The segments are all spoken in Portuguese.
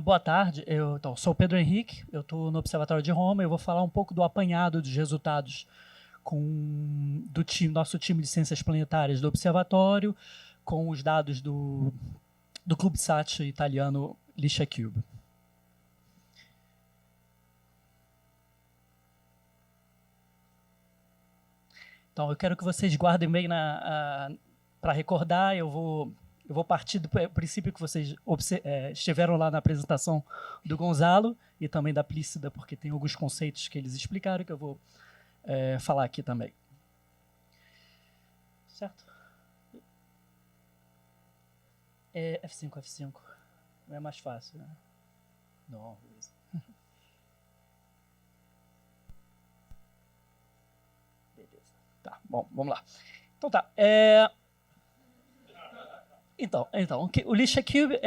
Boa tarde, eu sou o Pedro Henrique, eu estou no Observatório de Roma e eu vou falar um pouco do apanhado dos resultados do nosso time de ciências planetárias do Observatório, com os dados do CubeSat italiano LishaCube. Então, eu quero que vocês guardem bem para recordar. Eu vou partir do princípio que vocês estiveram lá na apresentação do Gonzalo e também da Plícida, porque tem alguns conceitos que eles explicaram que eu vou falar aqui também. Certo? F5, F5. Não é mais fácil, né? Não, beleza. Beleza. Tá, bom, vamos lá. Então tá. Então, o LishaCube,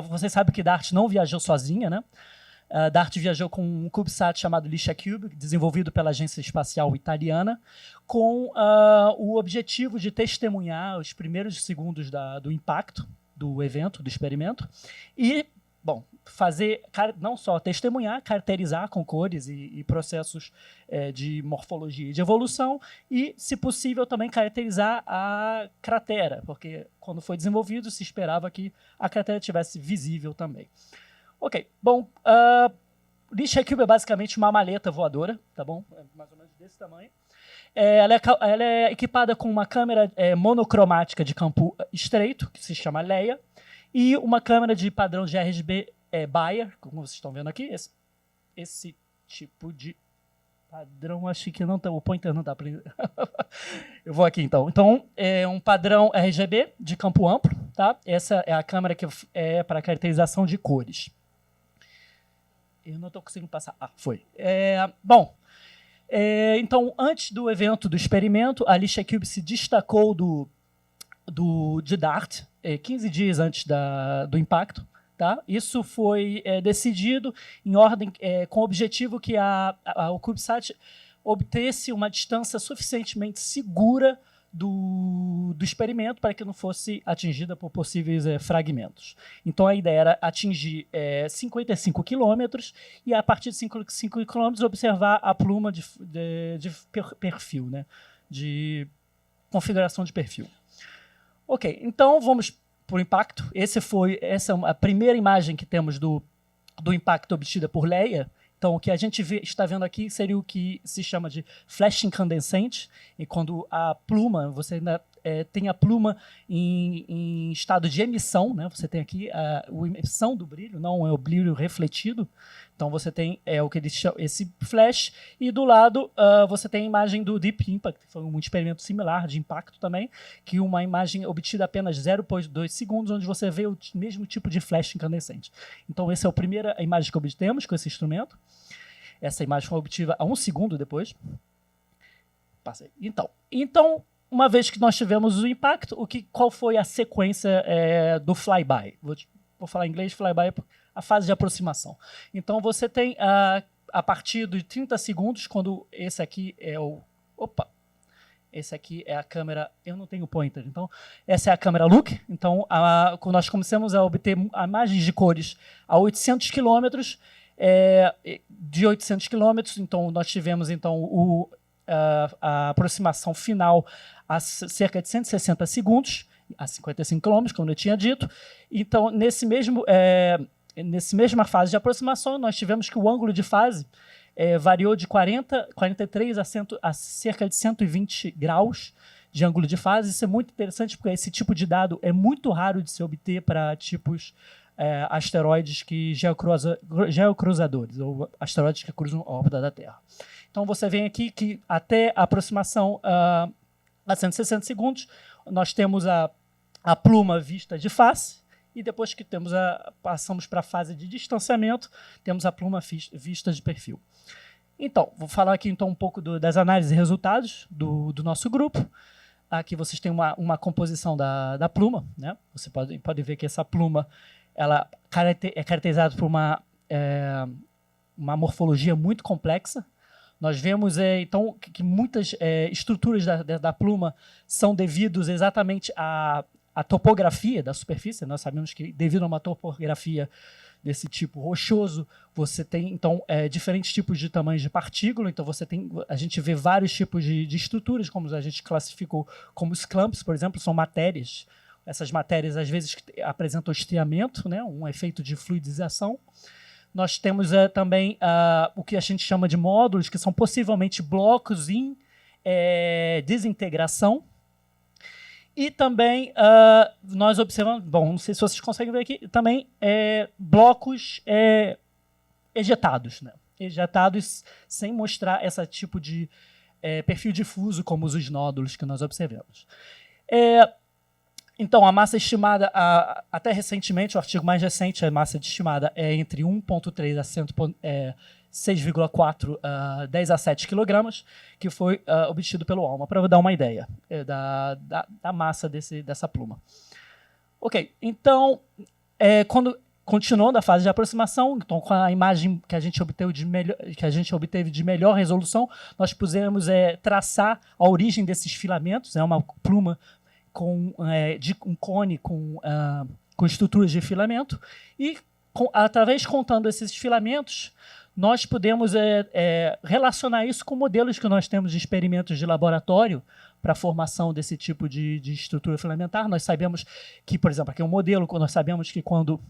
você sabe que Dart não viajou sozinha, né? Dart viajou com um CubeSat chamado LishaCube, desenvolvido pela Agência Espacial Italiana, com o objetivo de testemunhar os primeiros segundos do impacto do evento, do experimento, e, bom, não só testemunhar, caracterizar com cores e processos de morfologia e de evolução, e, se possível, também caracterizar a cratera, porque quando foi desenvolvido se esperava que a cratera tivesse visível também. Ok, bom, o LishaCube é basicamente uma maleta voadora, tá bom? É mais ou menos desse tamanho. Ela é equipada com uma câmera monocromática de campo estreito, que se chama Leia, e uma câmera de padrão de RGB Bayer, como vocês estão vendo aqui, esse tipo de padrão, acho que não tá, o pointer não dá para... Eu vou aqui então. Então, é um padrão RGB de campo amplo, tá? Essa é a câmera que é para caracterização de cores. Eu não estou conseguindo passar. Foi. Bom, então, antes do evento do experimento, a LishaCube se destacou de Dart, 15 dias antes do impacto. Tá? Isso foi decidido em ordem com o objetivo que o CubeSat obtesse uma distância suficientemente segura do experimento para que não fosse atingida por possíveis fragmentos. Então, a ideia era atingir 55 quilômetros e, a partir de 55 quilômetros, observar a pluma de perfil, né? De configuração de perfil. Ok, então vamos por impacto. Essa é a primeira imagem que temos do impacto obtida por Leia. Então, o que a gente está vendo aqui seria o que se chama de flash incandescente, e quando a pluma, você ainda tem a pluma em estado de emissão, né? Você tem aqui a emissão do brilho, não é o brilho refletido. Então, você tem o que eles chamam esse flash, e do lado você tem a imagem do Deep Impact, que foi um experimento similar de impacto também, que uma imagem obtida apenas 0,2 segundos, onde você vê o mesmo tipo de flash incandescente. Então, essa é a primeira imagem que obtemos com esse instrumento. Essa imagem foi obtida a 1 segundo depois. Passei. Então, uma vez que nós tivemos o impacto, qual foi a sequência do flyby? Vou falar em inglês, flyby, a fase de aproximação. Então, você tem, a partir de 30 segundos, quando esse aqui é esse aqui é a câmera... Eu não tenho pointer, então... Essa é a câmera Look. Então, quando nós começamos a obter imagens de cores a 800 quilômetros, de 800 quilômetros, então, nós tivemos então, a aproximação final a cerca de 160 segundos, a 55 quilômetros, como eu tinha dito. Então, nessa mesma fase de aproximação, nós tivemos que o ângulo de fase variou de 43 a cerca de 120 graus de ângulo de fase. Isso é muito interessante, porque esse tipo de dado é muito raro de se obter para tipos asteroides geocruzadores, ou asteroides que cruzam a órbita da Terra. Então, você vê aqui que até a aproximação a 160 segundos, nós temos a pluma vista de face, e depois que passamos para a fase de distanciamento, temos a pluma vista de perfil. Então, vou falar aqui então, um pouco das análises e resultados do nosso grupo. Aqui vocês têm uma composição da pluma, né? Você pode ver que essa pluma ela é caracterizada por uma morfologia muito complexa. Nós vemos, então, que muitas estruturas da pluma são devidos exatamente a topografia da superfície. Nós sabemos que, devido a uma topografia desse tipo rochoso, você tem, então, diferentes tipos de tamanhos de partícula. Então, a gente vê vários tipos de estruturas, como a gente classificou como os clumps, por exemplo, são matérias. Essas matérias, às vezes, apresentam estriamento, né, um efeito de fluidização. Nós temos também o que a gente chama de módulos, que são possivelmente blocos em desintegração. E também nós observamos, bom, não sei se vocês conseguem ver aqui, também blocos ejetados, né? Ejetados sem mostrar esse tipo de perfil difuso, como os nódulos que nós observamos. Então, a massa estimada, até recentemente, o artigo mais recente, a massa estimada é entre 1,3 a 6,4 10 a 7 quilogramas, que foi obtido pelo ALMA, para dar uma ideia da massa dessa pluma. Ok, então, continuando a fase de aproximação, então, com a imagem que a gente obteve de melhor resolução, nós pudemos traçar a origem desses filamentos. É uma pluma com um cone com estruturas de filamento, e através contando esses filamentos, nós podemos relacionar isso com modelos que nós temos de experimentos de laboratório para a formação desse tipo de estrutura filamentar. Nós sabemos que, por exemplo, aqui é um modelo, nós sabemos que quando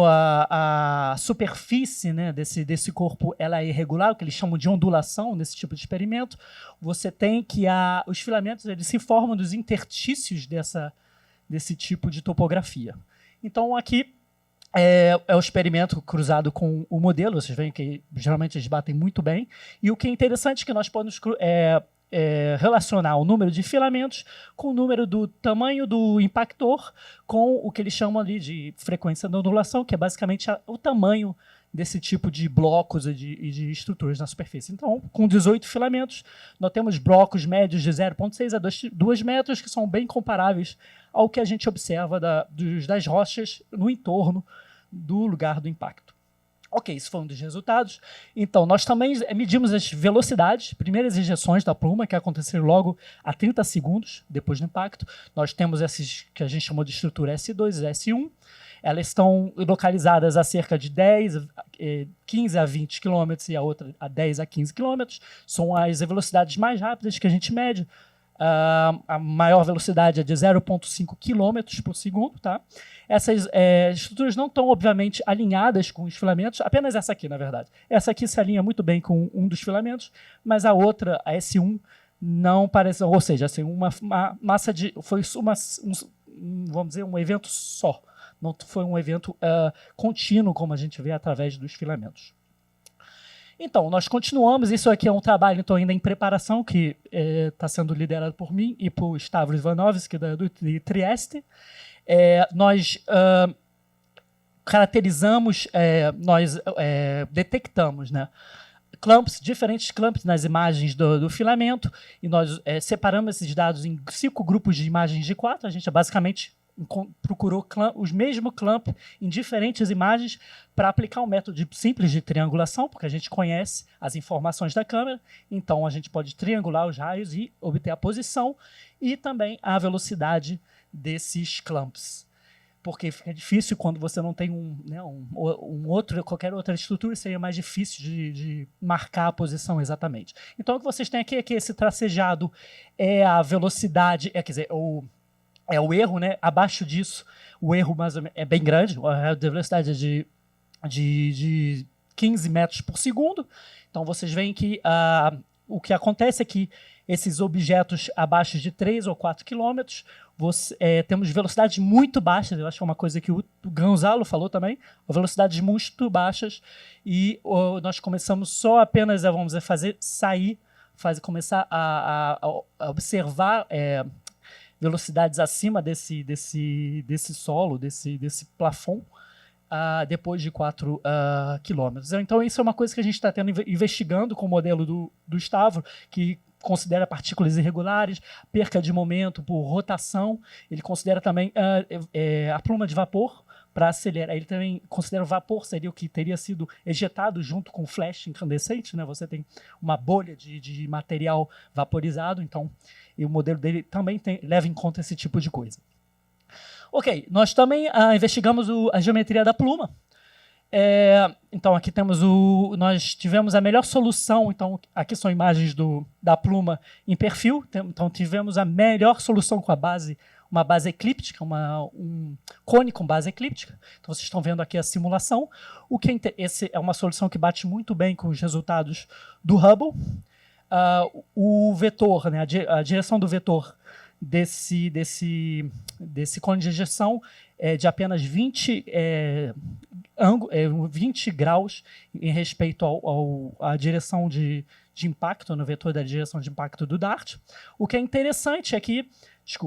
a superfície, né, desse corpo ela é irregular, o que eles chamam de ondulação nesse tipo de experimento, você tem que os filamentos eles se formam dos interstícios desse tipo de topografia. Então, aqui o experimento cruzado com o modelo. Vocês veem que geralmente eles batem muito bem. E o que é interessante é que nós podemos relacionar o número de filamentos com o número do tamanho do impactor com o que eles chamam ali de frequência da ondulação, que é basicamente o tamanho desse tipo de blocos e de estruturas na superfície. Então, com 18 filamentos, nós temos blocos médios de 0,6 a 2 metros, que são bem comparáveis ao que a gente observa das rochas no entorno do lugar do impacto. Ok, isso foi um dos resultados. Então, nós também medimos as velocidades, primeiras injeções da pluma, que aconteceram logo a 30 segundos depois do impacto. Nós temos esses que a gente chamou de estrutura S2 e S1. Elas estão localizadas a cerca de 15 a 20 km e a outra a 10 a 15 km. São as velocidades mais rápidas que a gente mede. A maior velocidade é de 0,5 km por segundo. Tá? Essas estruturas não estão, obviamente, alinhadas com os filamentos, apenas essa aqui, na verdade. Essa aqui se alinha muito bem com um dos filamentos, mas a outra, a S1, não parece, ou seja, assim, uma massa de... Foi vamos dizer, um evento só. Não foi um evento contínuo, como a gente vê através dos filamentos. Então, nós continuamos. Isso aqui é um trabalho então, ainda em preparação, que está sendo liderado por mim e por Stavros Ivanovski, de Trieste. Nós caracterizamos, nós detectamos, né, diferentes clumps nas imagens do filamento, e nós separamos esses dados em 5 grupos de imagens de 4. A gente basicamente procurou os mesmos clumps em diferentes imagens para aplicar um método simples de triangulação, porque a gente conhece as informações da câmera, então a gente pode triangular os raios e obter a posição e também a velocidade desses clumps. Porque fica difícil quando você não tem qualquer outra estrutura, seria mais difícil de marcar a posição exatamente. Então o que vocês têm aqui é que esse tracejado é a velocidade, é o erro, né? Abaixo disso, o erro mais ou menos é bem grande, a velocidade é de 15 metros por segundo. Então, vocês veem que o que acontece é que esses objetos abaixo de 3 ou 4 quilômetros, temos velocidades muito baixas. Eu acho que é uma coisa que o Gonzalo falou também, velocidades muito baixas, e nós começamos só apenas a, vamos dizer, começar a observar velocidades acima desse solo, desse plafond, depois de 4 quilômetros. Então, isso é uma coisa que a gente está investigando com o modelo do Stavro, que considera partículas irregulares, perca de momento por rotação, ele considera também a pluma de vapor para acelerar. Ele também considera o vapor seria o que teria sido ejetado junto com o flash incandescente, né? Você tem uma bolha de material vaporizado, então e o modelo dele também leva em conta esse tipo de coisa. Ok, nós também investigamos a geometria da pluma. Então aqui nós tivemos a melhor solução, então aqui são imagens da pluma em perfil, então tivemos a melhor solução com uma base eclíptica, um cone com base eclíptica. Então vocês estão vendo aqui a simulação. Esse é uma solução que bate muito bem com os resultados do Hubble. O vetor, né, a direção do vetor desse cone de ejeção é de apenas 20 graus em respeito à direção de impacto, no vetor da direção de impacto do DART. O que é interessante é que,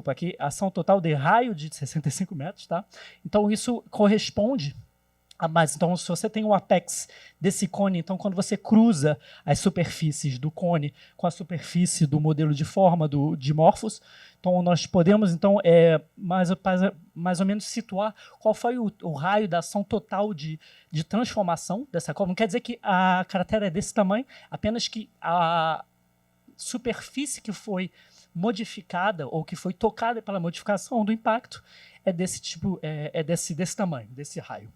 aqui, ação total de raio de 65 metros, tá? Então, isso corresponde a mais. Então, se você tem o apex desse cone, então, quando você cruza as superfícies do cone com a superfície do modelo de forma do Dimorphos, então, nós podemos, então, mais ou menos situar qual foi o raio da ação total de transformação dessa curva. Não quer dizer que a cratera é desse tamanho, apenas que a superfície que foi modificada ou que foi tocada pela modificação do impacto é desse tipo, desse tamanho, desse raio.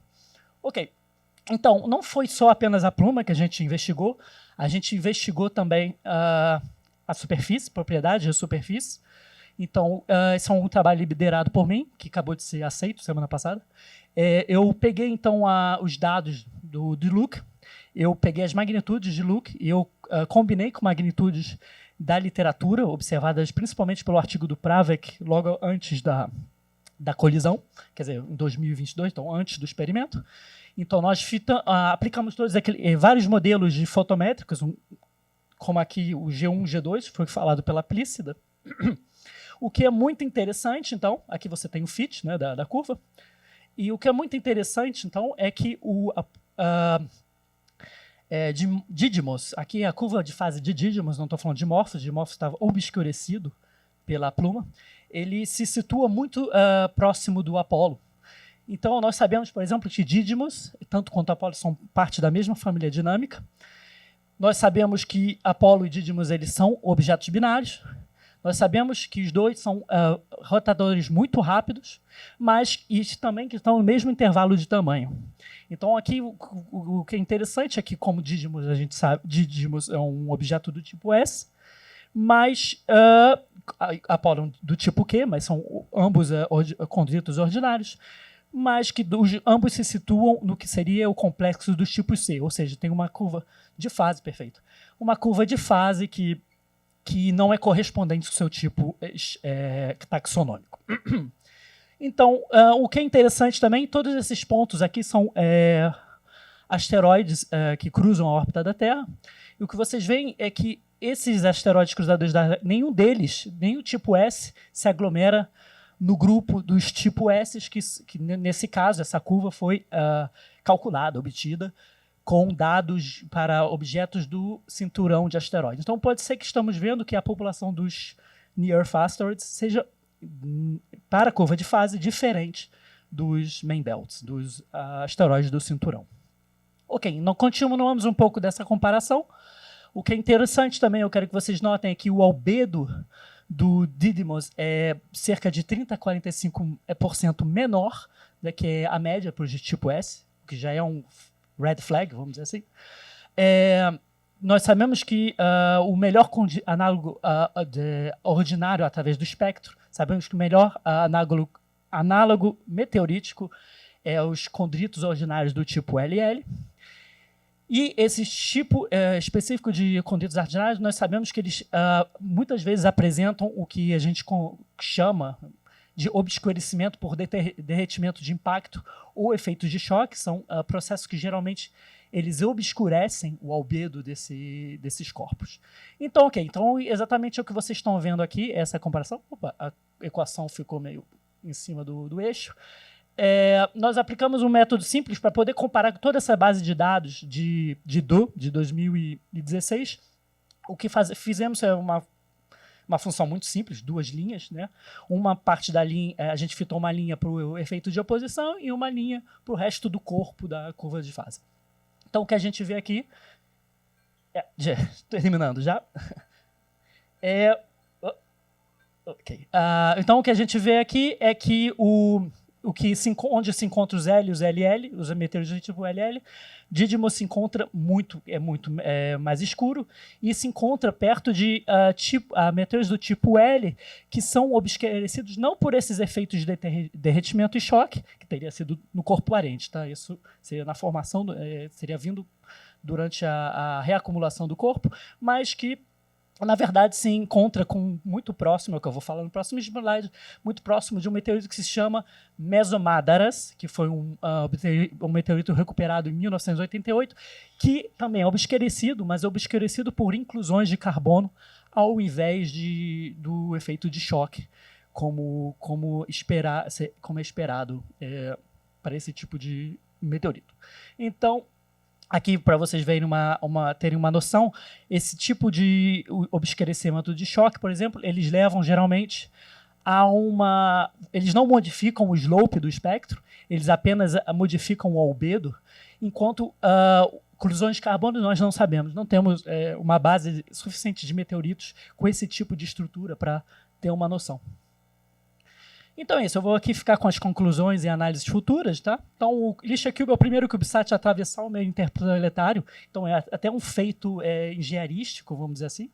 Ok. Então, não foi só apenas a pluma que a gente investigou também a superfície, propriedade de superfície. Então, esse é um trabalho liderado por mim, que acabou de ser aceito semana passada. Eu peguei, então, os dados do Luke, eu peguei as magnitudes de Luke e eu combinei com magnitudes da literatura, observadas principalmente pelo artigo do Pravec, logo antes da colisão, quer dizer, em 2022, então antes do experimento. Então, nós aplicamos vários modelos de fotométricos, como aqui o G1, G2, foi falado pela Plícida. O que é muito interessante, então, aqui você tem o fit, né, da curva, e o que é muito interessante, então, é que Didymos, aqui a curva de fase de Didymos, não estou falando de Dimorphos estava obscurecido pela pluma, ele se situa muito próximo do Apolo. Então, nós sabemos, por exemplo, que Didymos, tanto quanto Apolo, são parte da mesma família dinâmica. Nós sabemos que Apolo e Didymos eles são objetos binários. Nós sabemos que os dois são rotadores muito rápidos, mas também que estão no mesmo intervalo de tamanho. Então, aqui, o que é interessante é que, como Didymos, a gente sabe, Didymos é um objeto do tipo S, mas Apolo do tipo Q, mas são ambos condritos ordinários, mas que ambos se situam no que seria o complexo dos tipos C, ou seja, tem uma curva de fase, perfeito. Uma curva de fase que não é correspondente ao seu tipo taxonômico. Então, o que é interessante também, todos esses pontos aqui são asteroides que cruzam a órbita da Terra, e o que vocês veem é que esses asteroides cruzadores da Terra, nenhum deles, nem o tipo S, se aglomera no grupo dos tipo S, que nesse caso, essa curva foi calculada, obtida, com dados para objetos do cinturão de asteroides. Então, pode ser que estamos vendo que a população dos Near-Earth Asteroids seja, para a curva de fase, diferente dos main belts, dos asteroides do cinturão. Ok, continuamos um pouco dessa comparação. O que é interessante também, eu quero que vocês notem aqui, o albedo do Didymos é cerca de 30% a 45% menor do que a média para os de tipo S, o que já é um red flag, vamos dizer assim. Nós sabemos que o melhor análogo ordinário através do espectro, sabemos que o melhor análogo meteorítico é os condritos ordinários do tipo LL. E esse tipo específico de condritos ordinários, nós sabemos que eles muitas vezes apresentam o que a gente chama de obscurecimento por derretimento de impacto ou efeitos de choque, são processos que geralmente eles obscurecem o albedo desses corpos. Então, ok, então exatamente o que vocês estão vendo aqui, essa comparação. Opa, a equação ficou meio em cima do eixo. Nós aplicamos um método simples para poder comparar toda essa base de dados de 2016. O que fizemos é uma uma função muito simples, 2 linhas, né? Uma parte da linha, a gente fitou uma linha para o efeito de oposição e uma linha para o resto do corpo da curva de fase. Então, o que a gente vê aqui... terminando já. Okay. Então, o que a gente vê aqui é que onde se encontram os L e os LL, os meteoritos do tipo LL, Didymos se encontra muito mais escuro e se encontra perto de meteoritos do tipo L, que são obscurecidos não por esses efeitos de derretimento e choque, que teria sido no corpo parente, tá? Isso seria na formação, seria vindo durante a reacumulação do corpo, mas que na verdade se encontra muito próximo, é o que eu vou falar no próximo slide, muito próximo de um meteorito que se chama Mesomádaras, que foi um meteorito recuperado em 1988, que também é obscurecido, mas é obscurecido por inclusões de carbono ao invés do efeito de choque, como é esperado para esse tipo de meteorito. Então, aqui, para vocês verem terem uma noção, esse tipo de obscurecimento de choque, por exemplo, eles levam geralmente eles não modificam o slope do espectro, eles apenas modificam o albedo, enquanto inclusões de carbono nós não sabemos, não temos uma base suficiente de meteoritos com esse tipo de estrutura para ter uma noção. Então é isso, eu vou aqui ficar com as conclusões e análises futuras, tá? Então o LishaCube é o primeiro CubeSat a atravessar o meio interplanetário, então é até um feito engenheirístico, vamos dizer assim.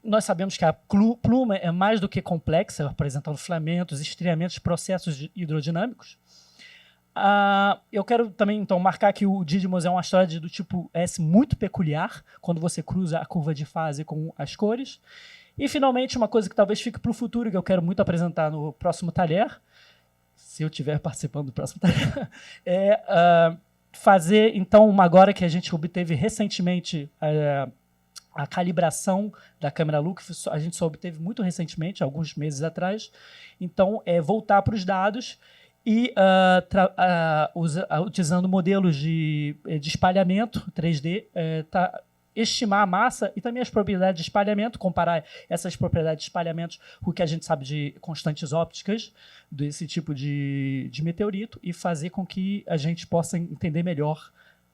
Nós sabemos que a pluma é mais do que complexa, apresentando filamentos, estriamentos, processos hidrodinâmicos. Eu quero também então marcar que o Didymos é um asteroide do tipo S muito peculiar, quando você cruza a curva de fase com as cores. E, finalmente, uma coisa que talvez fique para o futuro, que eu quero muito apresentar no próximo talher, se eu estiver participando do próximo talher, fazer, então, agora que a gente obteve recentemente a calibração da câmera LUC, a gente só obteve muito recentemente, alguns meses atrás, então, voltar para os dados e utilizando modelos de espalhamento 3D, estimar a massa e também as propriedades de espalhamento, comparar essas propriedades de espalhamento com o que a gente sabe de constantes ópticas desse tipo de meteorito e fazer com que a gente possa entender melhor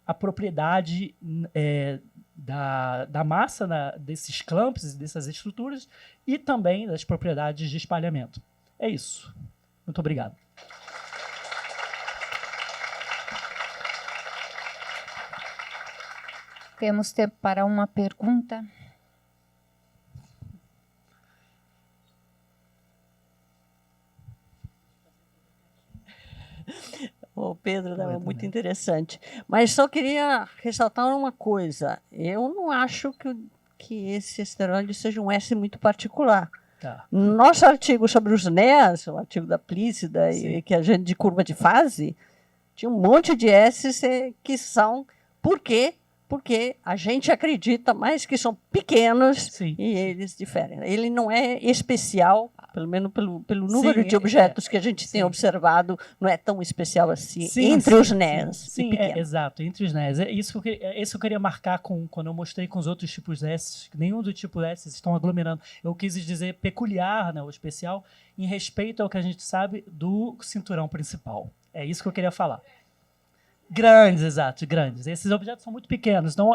a propriedade da massa desses clamps e dessas estruturas e também das propriedades de espalhamento. É isso. Muito obrigado. Temos tempo para uma pergunta. O Pedro estava muito interessante. Mas só queria ressaltar uma coisa. Eu não acho que esse asteroide seja um S muito particular. Tá. Nosso artigo sobre os NEAs, o artigo da Plícida, que a gente de curva de fase, tinha um monte de S que são... Por quê? Porque a gente acredita mais que são pequenos. Sim. E eles diferem. Ele não é especial, pelo menos pelo número de objetos que a gente tem observado, não é tão especial assim entre os NEAs. Sim, exato, entre os NEAs. Isso que eu queria marcar quando eu mostrei com os outros tipos S, nenhum do tipo S estão aglomerando. Eu quis dizer peculiar, né, ou especial, em respeito ao que a gente sabe do cinturão principal. É isso que eu queria falar. Grandes, exato, grandes. Esses objetos são muito pequenos. Então,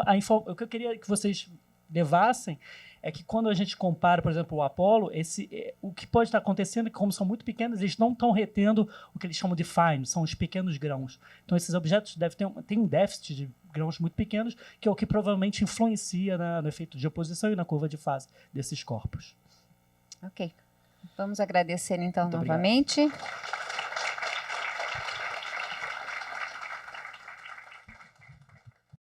o que eu queria que vocês levassem é que quando a gente compara, por exemplo, o Apollo, o que pode estar acontecendo é que, como são muito pequenos, eles não estão retendo o que eles chamam de fine, são os pequenos grãos. Então, esses objetos têm um déficit de grãos muito pequenos, que é o que provavelmente influencia no efeito de oposição e na curva de fase desses corpos. Ok. Vamos agradecer, então, Muito novamente. Obrigado.